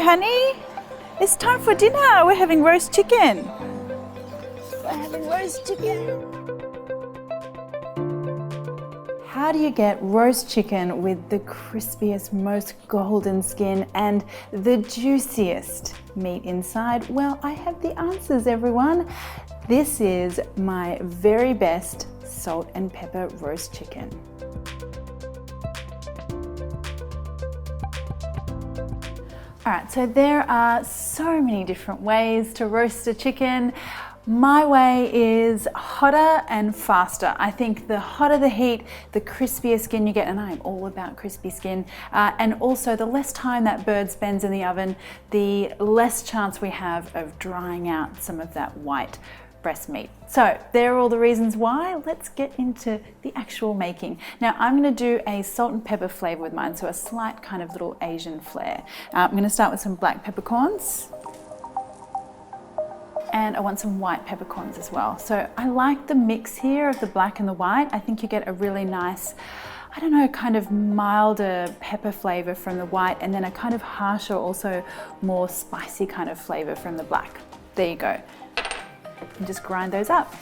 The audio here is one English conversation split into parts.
honey. It's time for dinner. We're having roast chicken. We're having roast chicken. How do you get roast chicken with the crispiest, most golden skin and the juiciest meat inside? Well, I have the answers, everyone. This is my very best salt and pepper roast chicken. All right, so there are so many different ways to roast a chicken. My way is hotter and faster. I think the hotter the heat, the crispier skin you get, and I'm all about crispy skin, and also the less time that bird spends in the oven, the less chance we have of drying out some of that white breast meat. So there are all the reasons why. Let's get into the actual making. Now I'm going to do a salt and pepper flavor with mine, so a slight kind of little Asian flair. I'm going to start with some black peppercorns. And I want some white peppercorns as well. So I like the mix here of the black and the white. I think you get a really nice, I don't know, kind of milder pepper flavor from the white, and then a kind of harsher, also more spicy kind of flavor from the black. There you go. And just grind those up.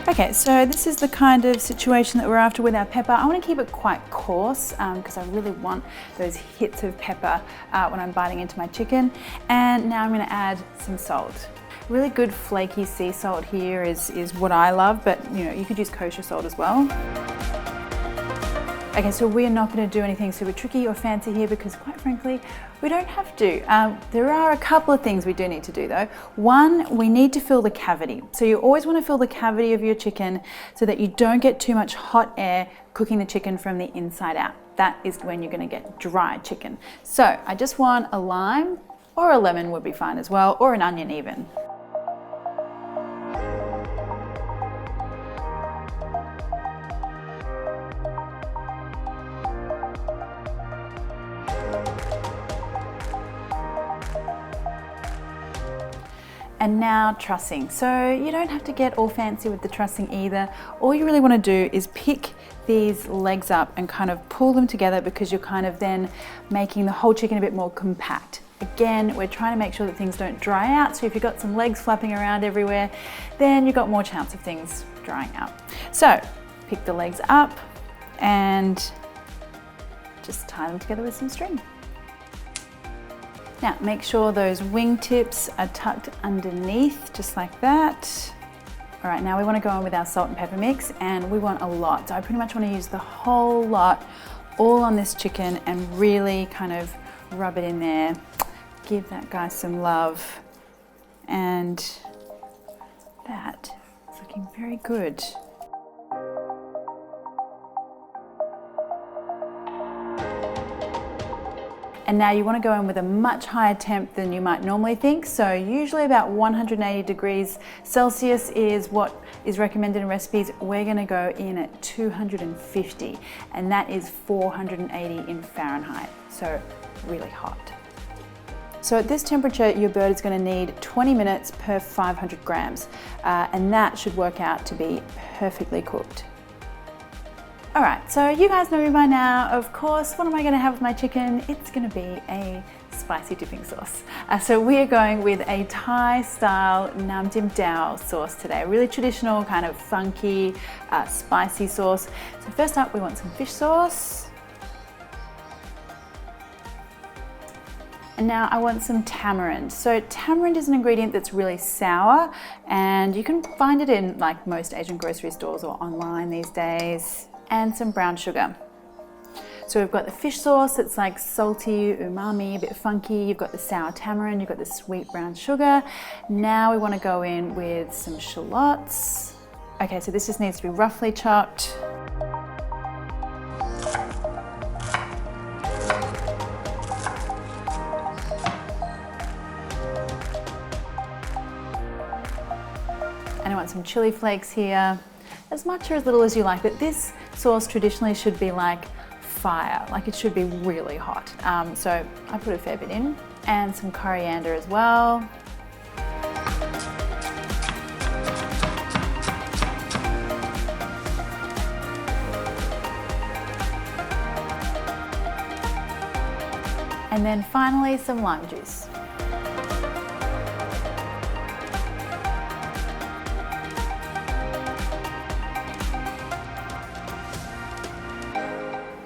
Okay, so this is the kind of situation that we're after with our pepper. I want to keep it quite coarse because I really want those hits of pepper when I'm biting into my chicken. And now I'm going to add some salt. Really good flaky sea salt here is what I love, but you know, you could use kosher salt as well. Okay, so we're not going to do anything super tricky or fancy here because quite frankly, we don't have to. There are a couple of things we do need to do though. One, we need to fill the cavity. So you always want to fill the cavity of your chicken so that you don't get too much hot air cooking the chicken from the inside out. That is when you're going to get dry chicken. So I just want a lime, or a lemon would be fine as well, or an onion even. And now trussing. So you don't have to get all fancy with the trussing either. All you really want to do is pick these legs up and kind of pull them together because you're kind of then making the whole chicken a bit more compact. Again, we're trying to make sure that things don't dry out. So if you've got some legs flapping around everywhere, then you've got more chance of things drying out. So pick the legs up and just tie them together with some string. Now make sure those wing tips are tucked underneath, just like that. All right, now we want to go on with our salt and pepper mix, and we want a lot. So I pretty much want to use the whole lot all on this chicken and really kind of rub it in there. Give that guy some love. And that is looking very good. And now you want to go in with a much higher temp than you might normally think. So usually about 180 degrees Celsius is what is recommended in recipes. We're going to go in at 250, and that is 480 in Fahrenheit. So really hot. So at this temperature, your bird is going to need 20 minutes per 500 grams, and that should work out to be perfectly cooked. All right, so you guys know me by now. Of course, what am I gonna have with my chicken? It's gonna be a spicy dipping sauce. So we are going with a Thai style Nam Dim Dao sauce today. A really traditional, kind of funky, spicy sauce. So first up, we want some fish sauce. And now I want some tamarind. So tamarind is an ingredient that's really sour, and you can find it in like most Asian grocery stores or online these days. And some brown sugar. So we've got the fish sauce that's like salty, umami, a bit funky. You've got the sour tamarind, you've got the sweet brown sugar. Now we want to go in with some shallots. Okay, so this just needs to be roughly chopped. And I want some chili flakes here. As much or as little as you like, but this sauce traditionally should be like fire, like it should be really hot. So I put a fair bit in, and some coriander as well. And then finally, some lime juice.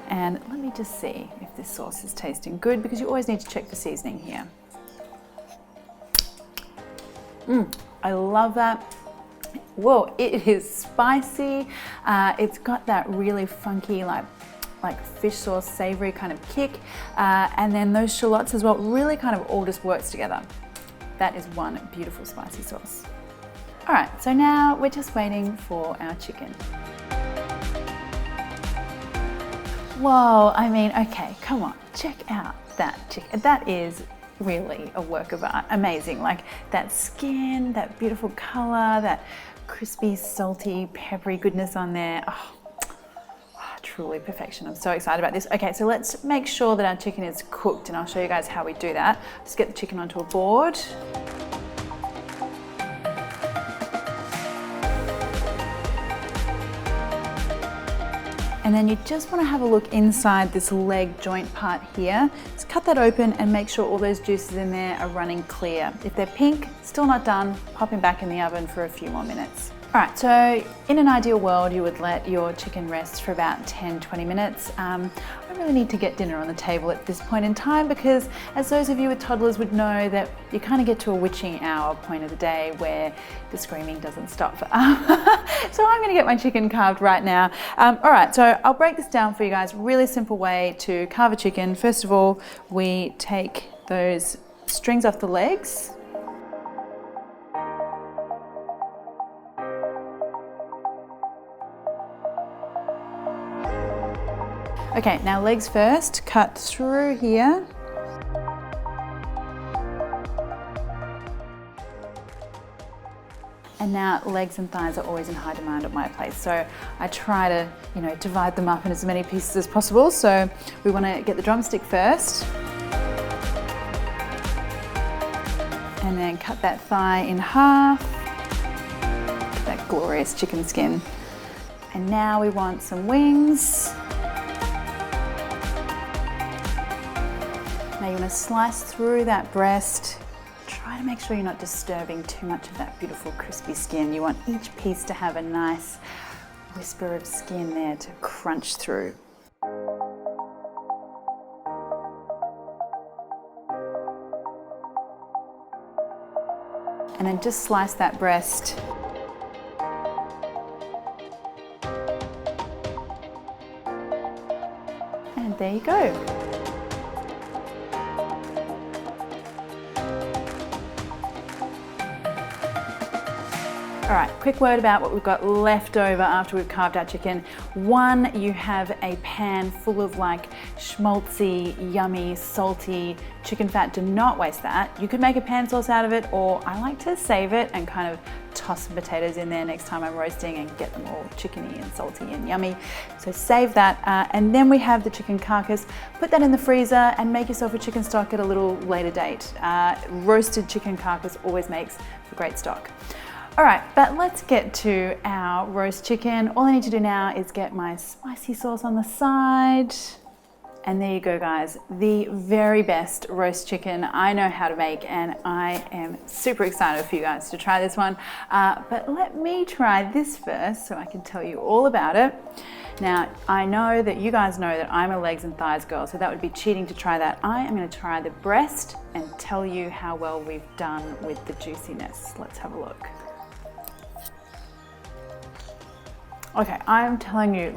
And let me just see if this sauce is tasting good, because you always need to check the seasoning here. I love that. Whoa, it is spicy. It's got that really funky, like fish sauce, savory kind of kick. And then those shallots as well, really kind of all just works together. That is one beautiful spicy sauce. All right, so now we're just waiting for our chicken. Whoa, I mean, okay, come on, check out that chicken. That is really a work of art. Amazing. Like that skin, that beautiful color, that crispy, salty, peppery goodness on there. Oh, truly perfection. I'm so excited about this. Okay, so let's make sure that our chicken is cooked, and I'll show you guys how we do that. Just get the chicken onto a board. And then you just want to have a look inside this leg joint part here. Just cut that open and make sure all those juices in there are running clear. If they're pink, still not done, pop them back in the oven for a few more minutes. All right, so in an ideal world, you would let your chicken rest for about 10-20 minutes. I really need to get dinner on the table at this point in time, because as those of you with toddlers would know, that you kind of get to a witching hour point of the day where the screaming doesn't stop. So I'm gonna get my chicken carved right now. All right, so I'll break this down for you guys. Really simple way to carve a chicken. First of all, we take those strings off the legs. Okay, now legs first, cut through here. And now legs and thighs are always in high demand at my place. So I try to, divide them up in as many pieces as possible. So we want to get the drumstick first. And then cut that thigh in half. That glorious chicken skin. And now we want some wings. Now you want to slice through that breast. Try to make sure you're not disturbing too much of that beautiful crispy skin. You want each piece to have a nice whisper of skin there to crunch through. And then just slice that breast. And there you go. All right, quick word about what we've got left over after we've carved our chicken. One, you have a pan full of like schmaltzy, yummy, salty chicken fat. Do not waste that. You could make a pan sauce out of it, or I like to save it and kind of toss some potatoes in there next time I'm roasting and get them all chickeny and salty and yummy. So save that. And then we have the chicken carcass. Put that in the freezer and make yourself a chicken stock at a little later date. Roasted chicken carcass always makes for great stock. All right, but let's get to our roast chicken. All I need to do now is get my spicy sauce on the side. And there you go, guys. The very best roast chicken I know how to make, and I am super excited for you guys to try this one. But let me try this first so I can tell you all about it. Now, I know that you guys know that I'm a legs and thighs girl, so that would be cheating to try that. I am gonna try the breast and tell you how well we've done with the juiciness. Let's have a look. Okay, I'm telling you,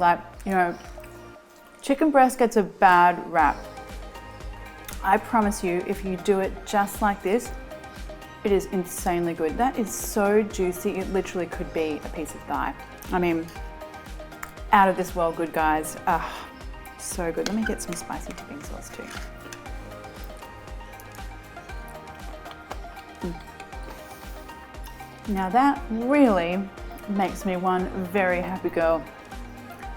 chicken breast gets a bad rap. I promise you, if you do it just like this, it is insanely good. That is so juicy, it literally could be a piece of thigh. I mean, out of this world good, guys. So good. Let me get some spicy dipping sauce too. Now that really makes me one very happy girl.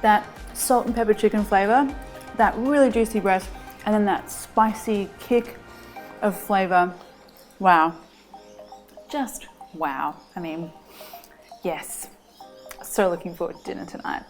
That salt and pepper chicken flavor, that really juicy breast, and then that spicy kick of flavor. Wow. Just wow. I mean, yes. So looking forward to dinner tonight.